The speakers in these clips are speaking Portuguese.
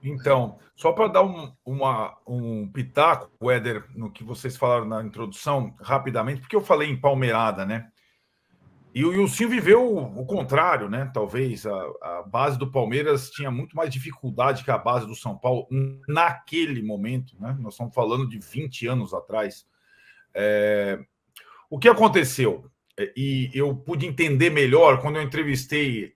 Então, só para dar um pitaco, Éder, no que vocês falaram na introdução, rapidamente, porque eu falei em Palmeirada, né? E o Ilcinho viveu o contrário, né? Talvez a base do Palmeiras tinha muito mais dificuldade que a base do São Paulo naquele momento, né? Nós estamos falando de 20 anos atrás. O que aconteceu? E eu pude entender melhor quando eu entrevistei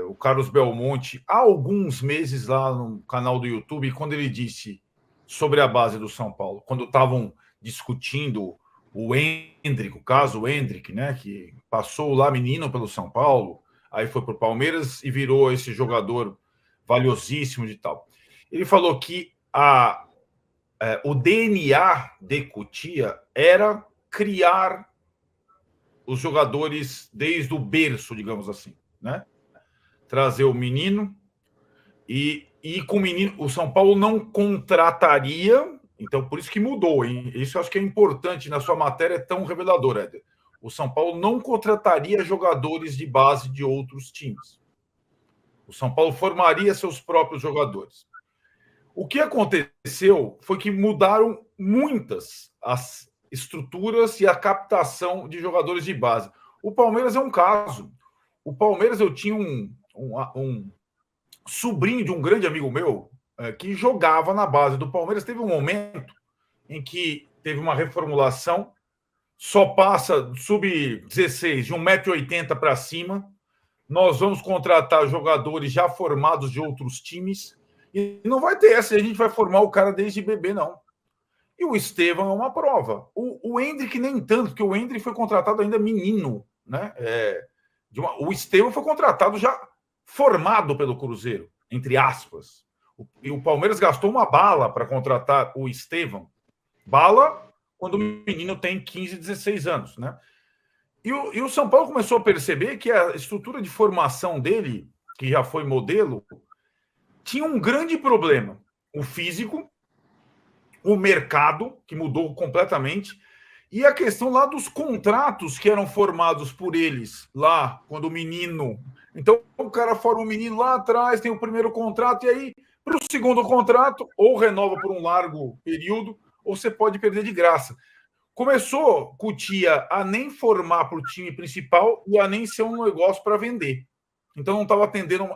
o Carlos Belmonte há alguns meses lá no canal do YouTube, quando ele disse sobre a base do São Paulo, quando estavam discutindo o Endrick, o caso Endrick, né, que passou lá menino pelo São Paulo, aí foi para o Palmeiras e virou esse jogador valiosíssimo de tal. Ele falou que o DNA de Cotia era criar os jogadores desde o berço, digamos assim, né? Trazer o menino e com o menino, o São Paulo não contrataria, então por isso que mudou, hein? Isso eu acho que é importante na sua matéria, é tão revelador, Éder. O São Paulo não contrataria jogadores de base de outros times. O São Paulo formaria seus próprios jogadores. O que aconteceu foi que mudaram muitas as estruturas e a captação de jogadores de base. O Palmeiras é um caso. O Palmeiras, eu tinha um sobrinho de um grande amigo meu que jogava na base do Palmeiras. Teve um momento em que teve uma reformulação, só passa sub-16 de 1,80 m para cima. Nós vamos contratar jogadores já formados de outros times. E não vai ter essa, a gente vai formar o cara desde bebê, não. E o Estevão é uma prova. O Endrick nem tanto, porque o Endrick foi contratado ainda menino, né? O Estevão foi contratado já formado pelo Cruzeiro, entre aspas. E o Palmeiras gastou uma bala para contratar o Estevão. Bala quando o menino tem 15, 16 anos, né? E o São Paulo começou a perceber que a estrutura de formação dele, que já foi modelo, tinha um grande problema. O físico, o mercado, que mudou completamente, e a questão lá dos contratos que eram formados por eles lá, quando o menino. Então, o cara forma um menino lá atrás, tem o primeiro contrato, e aí, para o segundo contrato, ou renova por um largo período, ou você pode perder de graça. Começou Cotia a nem formar para o time principal e a nem ser um negócio para vender. Então, não estava atendendo.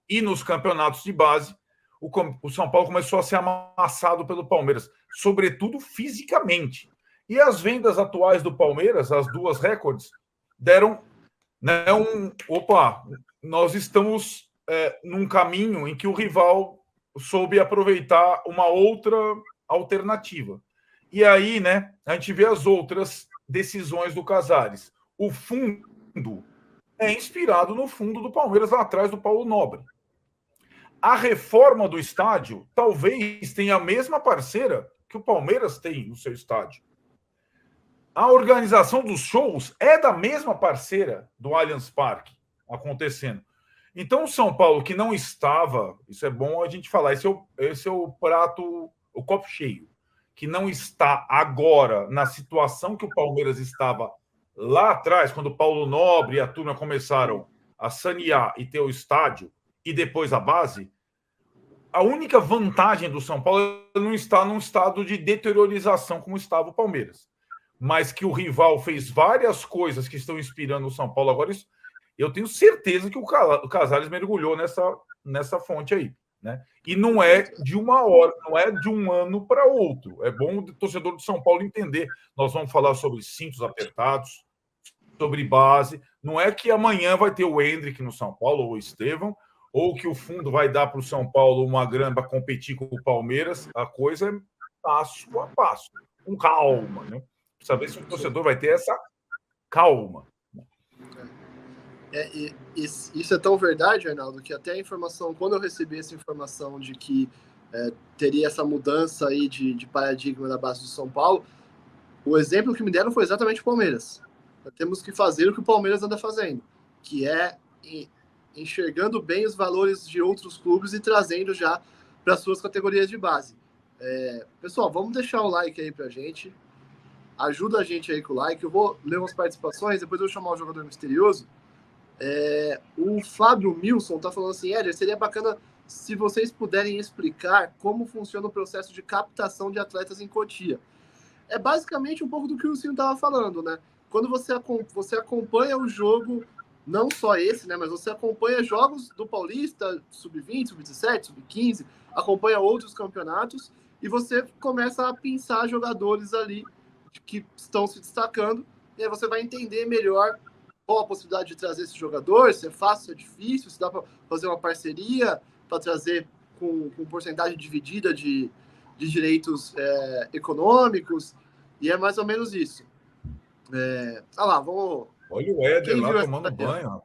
E nos campeonatos de base, o São Paulo começou a ser amassado pelo Palmeiras, sobretudo fisicamente. E as vendas atuais do Palmeiras, as duas recordes, deram né, opa, nós estamos num caminho em que o rival soube aproveitar uma outra alternativa. E aí, né, a gente vê as outras decisões do Casares. O fundo é inspirado no fundo do Palmeiras, lá atrás do Paulo Nobre. A reforma do estádio talvez tenha a mesma parceira que o Palmeiras tem no seu estádio. A organização dos shows é da mesma parceira do Allianz Parque acontecendo. Então, o São Paulo, que não estava, isso é bom a gente falar, esse é o prato, o copo cheio, que não está agora na situação que o Palmeiras estava lá atrás, quando o Paulo Nobre e a turma começaram a sanear e ter o estádio, e depois a base, a única vantagem do São Paulo é não estar num estado de deteriorização como estava o Palmeiras. Mas que o rival fez várias coisas que estão inspirando o São Paulo agora, isso, eu tenho certeza que o Casares mergulhou nessa fonte aí. Né? E não é de uma hora, não é de um ano para outro. É bom o torcedor do São Paulo entender. Nós vamos falar sobre cintos apertados, sobre base. Não é que amanhã vai ter o Endrick no São Paulo ou o Estevão, ou que o fundo vai dar para o São Paulo uma grana para competir com o Palmeiras. A coisa é passo a passo, com calma. Né? Precisa ver se o torcedor vai ter essa calma. Isso é tão verdade, Arnaldo, que até a informação, quando eu recebi essa informação de que teria essa mudança aí de paradigma da base do São Paulo, o exemplo que me deram foi exatamente o Palmeiras. Nós temos que fazer o que o Palmeiras anda fazendo, que é enxergando bem os valores de outros clubes e trazendo já para as suas categorias de base. Pessoal, vamos deixar o like aí pra gente. Ajuda a gente aí com o like. Eu vou ler umas participações, depois eu vou chamar o jogador misterioso. O Fábio Milson tá falando assim, Éder, seria bacana se vocês puderem explicar como funciona o processo de captação de atletas em Cotia. É basicamente um pouco do que o Lucinho estava falando, né? Quando você acompanha o jogo, não só esse, né? Mas você acompanha jogos do Paulista, Sub-20, Sub-17, Sub-15, acompanha outros campeonatos e você começa a pensar jogadores ali que estão se destacando e aí você vai entender melhor qual a possibilidade de trazer esse jogador, se é fácil, se é difícil, se dá para fazer uma parceria para trazer com porcentagem dividida de direitos econômicos, e é mais ou menos isso. Olha lá, vamos... Olha o Éder Quem lá viu tomando banho.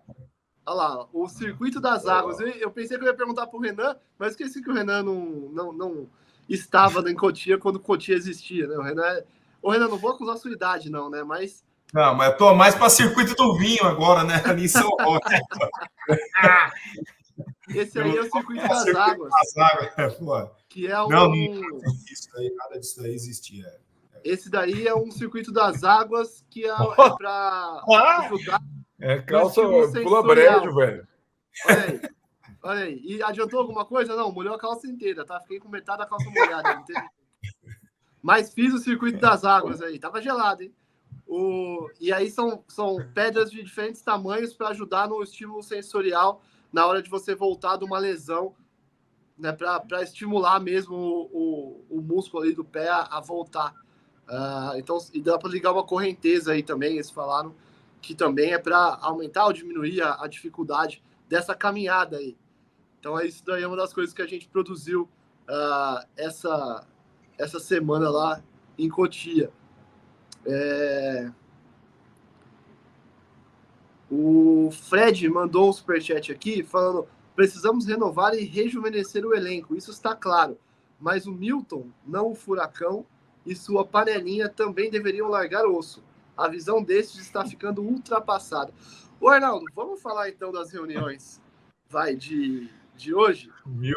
Olha lá, o Circuito das Águas. Eu pensei que eu ia perguntar para o Renan, mas esqueci que o Renan não estava em Cotia quando Cotia existia, né? O Renan, não vou acusar a sua idade, não, né? Mas... Não, mas eu tô mais para Circuito do Vinho agora, né? Ali em São Paulo. Esse aí é o Circuito das Águas. Que é Não, isso aí, nada disso daí existia. Esse daí é um Circuito das Águas que é para ajudar. Calça pula brejo, velho. Olha aí. E adiantou alguma coisa? Não, molhou a calça inteira, tá? Fiquei com metade da calça molhada. Não teve... Mas fiz o Circuito das Águas aí. Tava gelado, hein? E aí são pedras de diferentes tamanhos para ajudar no estímulo sensorial na hora de você voltar de uma lesão, né? Para estimular mesmo o músculo ali do pé a voltar. Então, e dá para ligar uma correnteza aí também, eles falaram que também é para aumentar ou diminuir a dificuldade dessa caminhada aí. Então, isso daí é uma das coisas que a gente produziu essa semana lá em Cotia. O Fred mandou um superchat aqui falando: precisamos renovar e rejuvenescer o elenco, isso está claro, mas o Milton, não o Furacão, e sua panelinha também deveriam largar osso. A visão desses está ficando ultrapassada. Ô, Arnaldo, vamos falar então das reuniões de hoje?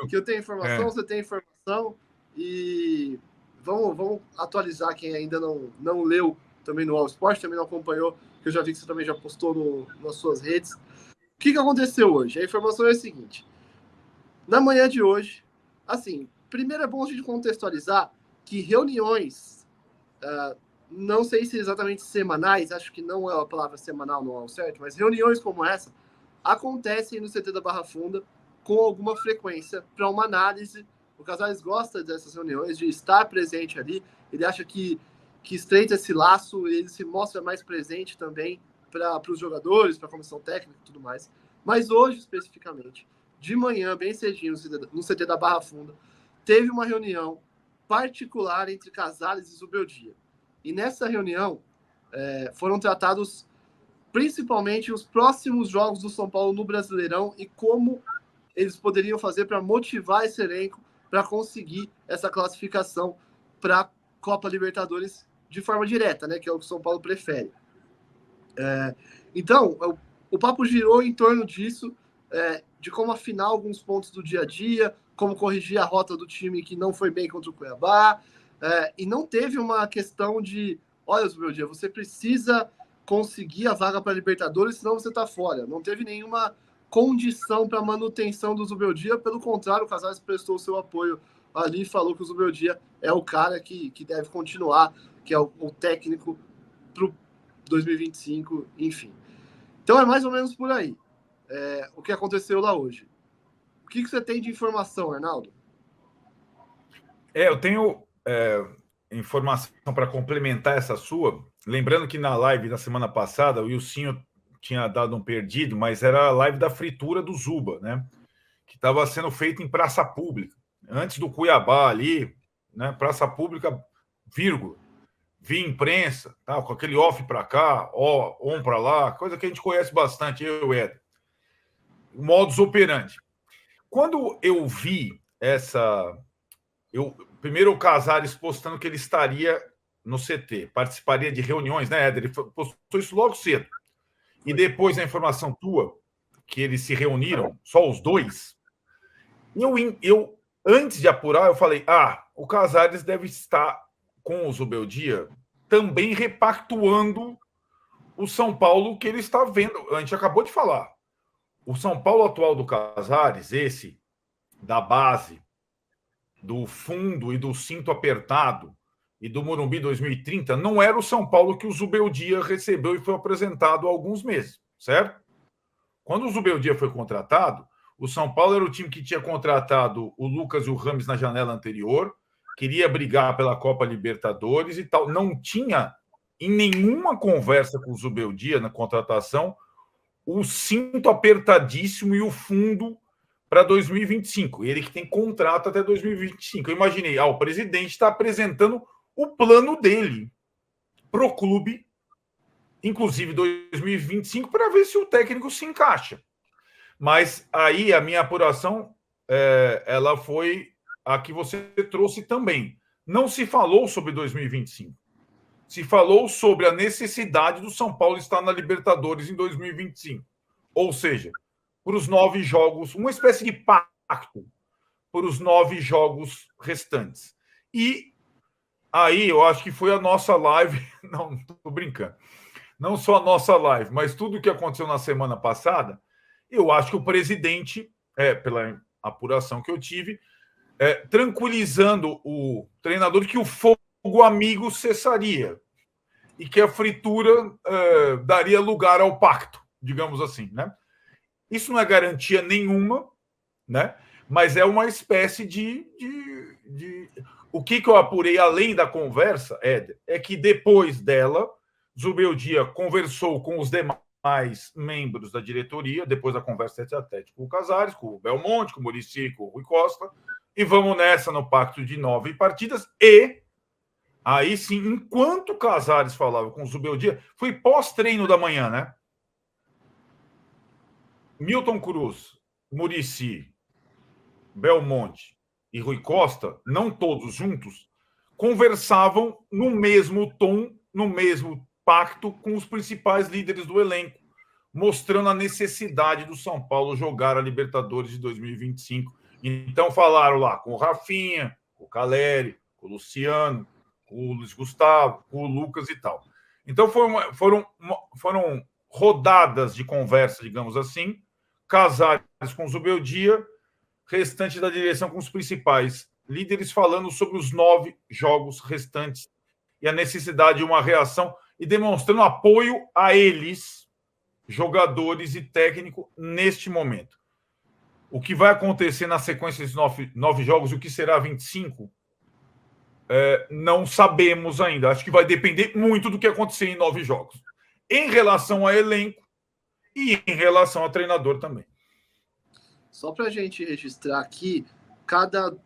Que eu tenho informação, você tem informação, e vamos atualizar quem ainda não leu também no All Sport, também não acompanhou, que eu já vi que você também já postou nas suas redes. O que aconteceu hoje? A informação é a seguinte: na manhã de hoje, assim, primeiro é bom a gente contextualizar que reuniões, não sei se exatamente semanais, acho que não é a palavra semanal, não é o certo, mas reuniões como essa acontecem no CT da Barra Funda com alguma frequência para uma análise. O Casares gosta dessas reuniões, de estar presente ali, ele acha que estreita esse laço, ele se mostra mais presente também para os jogadores, para a comissão técnica e tudo mais. Mas hoje, especificamente, de manhã, bem cedinho, no CT da Barra Funda, teve uma reunião particular entre Casares e Zubeldia. E nessa reunião foram tratados principalmente os próximos jogos do São Paulo no Brasileirão e como eles poderiam fazer para motivar esse elenco para conseguir essa classificação para a Copa Libertadores de forma direta, né, que é o que o São Paulo prefere. Então, o papo girou em torno disso, de como afinar alguns pontos do dia a dia, como corrigir a rota do time que não foi bem contra o Cuiabá, e não teve uma questão de, olha, Zubeldia, você precisa conseguir a vaga para a Libertadores, senão você está fora. Não teve nenhuma condição para manutenção do Zubeldia, pelo contrário, o Casares prestou seu apoio ali e falou que o Zubeldia é o cara que deve continuar, que é o técnico para o 2025, enfim. Então é mais ou menos por aí o que aconteceu lá hoje. O que você tem de informação, Arnaldo? Eu tenho informação para complementar essa sua. Lembrando que na live da semana passada, o Wilsinho tinha dado um perdido, mas era a live da fritura do Zuba, né? Que estava sendo feita em praça pública. Antes do Cuiabá ali, né? Praça pública, vírgula. Via imprensa, tá? Com aquele off para cá, on para lá, coisa que a gente conhece bastante, eu e o Éder. Modus operandi. Quando eu vi primeiro o Casares postando que ele estaria no CT, participaria de reuniões, né, Éder? Ele postou isso logo cedo. E depois a informação tua, que eles se reuniram, só os dois, eu antes de apurar, eu falei, o Casares deve estar com o Zubeldia também repactuando o São Paulo que ele está vendo. A gente acabou de falar. O São Paulo atual do Casares, esse da base, do fundo e do cinto apertado e do Morumbi 2030 não era o São Paulo que o Zubeldia recebeu e foi apresentado há alguns meses, certo? Quando o Zubeldia foi contratado, o São Paulo era o time que tinha contratado o Lucas e o Rames na janela anterior, queria brigar pela Copa Libertadores e tal. Não tinha, em nenhuma conversa com o Zubeldia na contratação, o cinto apertadíssimo e o fundo para 2025. Ele que tem contrato até 2025. Eu imaginei, o presidente está apresentando o plano dele para o clube, inclusive 2025, para ver se o técnico se encaixa. Mas aí a minha apuração, ela foi a que você trouxe também. Não se falou sobre 2025. Se falou sobre a necessidade do São Paulo estar na Libertadores em 2025. Ou seja, para os 9 jogos, uma espécie de pacto para os 9 jogos restantes. E aí eu acho que foi a nossa live, não estou brincando, não só a nossa live, mas tudo o que aconteceu na semana passada, eu acho que o presidente, pela apuração que eu tive, tranquilizando o treinador que o fogo amigo cessaria e que a fritura daria lugar ao pacto, digamos assim, né? Isso não é garantia nenhuma, né? Mas é uma espécie de... O que eu apurei além da conversa, Éder, é que depois dela, Zubeldia conversou com os demais membros da diretoria, depois da conversa tete-a-tete com o Casares, com o Belmonte, com o Muricy, com o Rui Costa, e vamos nessa no pacto de 9 partidas. E aí sim, enquanto o Casares falava com o Zubeldia, foi pós-treino da manhã, né? Milton Cruz, Muricy, Belmonte e Rui Costa, não todos juntos, conversavam no mesmo tom, no mesmo pacto com os principais líderes do elenco, mostrando a necessidade do São Paulo jogar a Libertadores de 2025. Então falaram lá com o Rafinha, com o Caleri, com o Luciano, com o Luiz Gustavo, com o Lucas e tal. Então foram rodadas de conversa, digamos assim, Casares com o Zubeldia, restante da direção com os principais líderes falando sobre os 9 jogos restantes e a necessidade de uma reação e demonstrando apoio a eles, jogadores e técnico, neste momento. O que vai acontecer na sequência desses 9 jogos, o que será 25, não sabemos ainda. Acho que vai depender muito do que acontecer em 9 jogos. Em relação a elenco e em relação a treinador também. Só para a gente registrar aqui, cada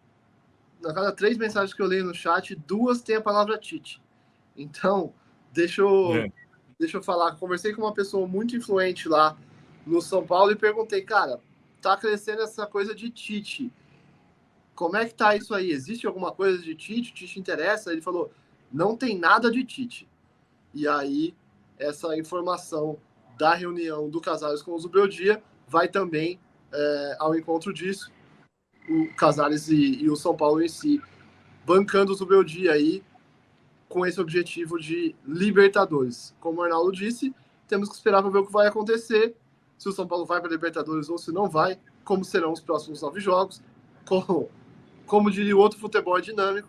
3 mensagens que eu leio no chat, 2 tem a palavra Tite. Então, deixa eu falar. Conversei com uma pessoa muito influente lá no São Paulo e perguntei, cara, tá crescendo essa coisa de Tite. Como é que tá isso aí? Existe alguma coisa de Tite? Tite interessa? Ele falou, não tem nada de Tite. E aí, essa informação da reunião do Casares com o Zubeldia vai também ao encontro disso. O Casares e o São Paulo em si bancando o Zubeldia aí com esse objetivo de Libertadores. Como o Arnaldo disse, temos que esperar para ver o que vai acontecer, se o São Paulo vai para a Libertadores ou se não vai, como serão os próximos 9 jogos, como diria o outro, futebol é dinâmico,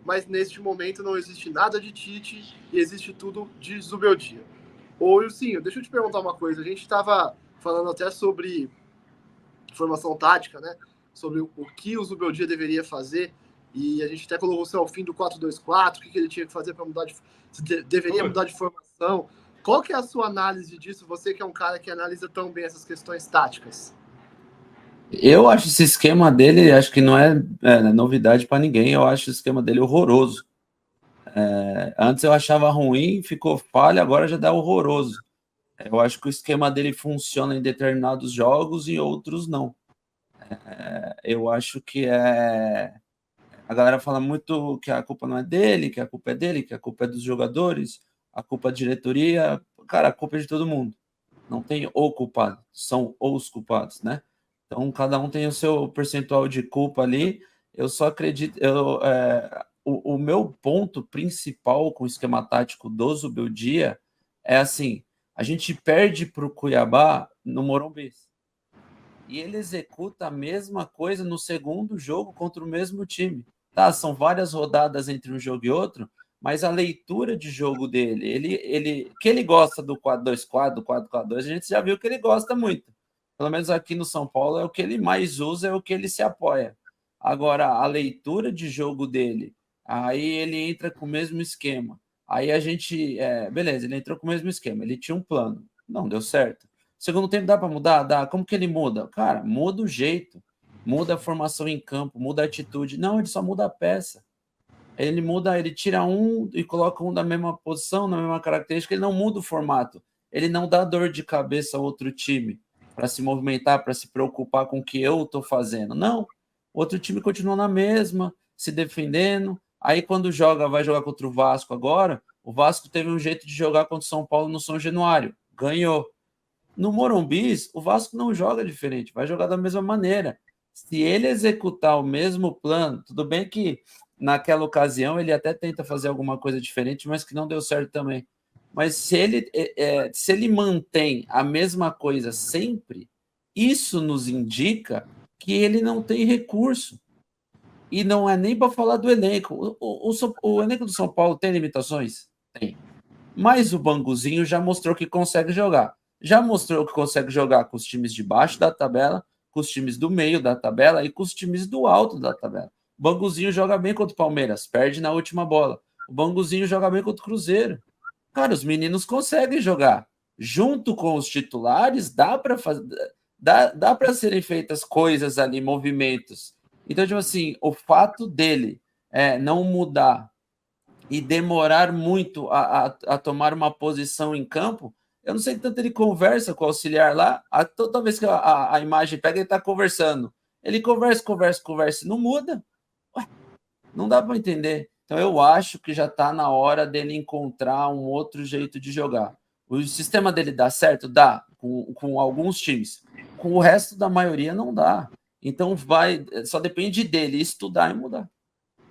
mas neste momento não existe nada de Tite e existe tudo de Zubeldia. Ô, Ilcinho, deixa eu te perguntar uma coisa, a gente estava falando até sobre formação tática, né? Sobre o que o Zubeldia deveria fazer, e a gente até colocou o seu fim do 4-2-4, o que ele tinha que fazer para mudar deveria mudar de formação. Qual que é a sua análise disso? Você que é um cara que analisa tão bem essas questões táticas. Eu acho esse esquema dele, acho que não é novidade para ninguém, eu acho o esquema dele horroroso. Antes eu achava ruim, ficou falha, agora já dá horroroso. Eu acho que o esquema dele funciona em determinados jogos e outros não. Eu acho que a galera fala muito que a culpa não é dele, que a culpa é dele, que a culpa é dos jogadores, a culpa é da diretoria. Cara, a culpa é de todo mundo. Não tem o culpado, são os culpados, né? Então, cada um tem o seu percentual de culpa ali. Eu só acredito... O meu ponto principal com o esquema tático do Zubeldia é assim, a gente perde para o Cuiabá no Morumbi. e ele executa a mesma coisa no segundo jogo contra o mesmo time. Tá, são várias rodadas entre um jogo e outro, mas a leitura de jogo dele, que ele gosta do 4-2-4, do 4-4-2, a gente já viu que ele gosta muito. Pelo menos aqui no São Paulo é o que ele mais usa, é o que ele se apoia. Agora, a leitura de jogo dele, aí ele entra com o mesmo esquema. Aí a gente, beleza, ele entrou com o mesmo esquema, ele tinha um plano, não deu certo. Segundo tempo dá para mudar? Dá. Como que ele muda? Cara, muda o jeito, muda a formação em campo, muda a atitude. Não, ele só muda a peça. Ele tira um e coloca um da mesma posição, na mesma característica, ele não muda o formato. Ele não dá dor de cabeça a outro time para se movimentar, para se preocupar com o que eu estou fazendo. Não. O outro time continua na mesma, se defendendo. Aí quando vai jogar contra o Vasco agora, o Vasco teve um jeito de jogar contra o São Paulo no São Januário. Ganhou. No Morumbi, o Vasco não joga diferente, vai jogar da mesma maneira. Se ele executar o mesmo plano, tudo bem que naquela ocasião ele até tenta fazer alguma coisa diferente, mas que não deu certo também. Mas se ele mantém a mesma coisa sempre, isso nos indica que ele não tem recurso. E não é nem para falar do elenco. O elenco do São Paulo tem limitações? Tem. Mas o Banguzinho já mostrou que consegue jogar. Já mostrou que consegue jogar com os times de baixo da tabela, com os times do meio da tabela e com os times do alto da tabela. O Banguzinho joga bem contra o Palmeiras, perde na última bola. O Banguzinho joga bem contra o Cruzeiro. Cara, os meninos conseguem jogar. Junto com os titulares, dá para serem feitas coisas ali, movimentos. Então, tipo assim, o fato dele não mudar e demorar muito a tomar uma posição em campo, eu não sei tanto ele conversa com o auxiliar lá, toda vez que a imagem pega, ele está conversando. Ele conversa, não muda. Ué, não dá para entender. Então eu acho que já está na hora dele encontrar um outro jeito de jogar. O sistema dele dá certo? Dá, com alguns times. Com o resto da maioria não dá. Então só depende dele estudar e mudar.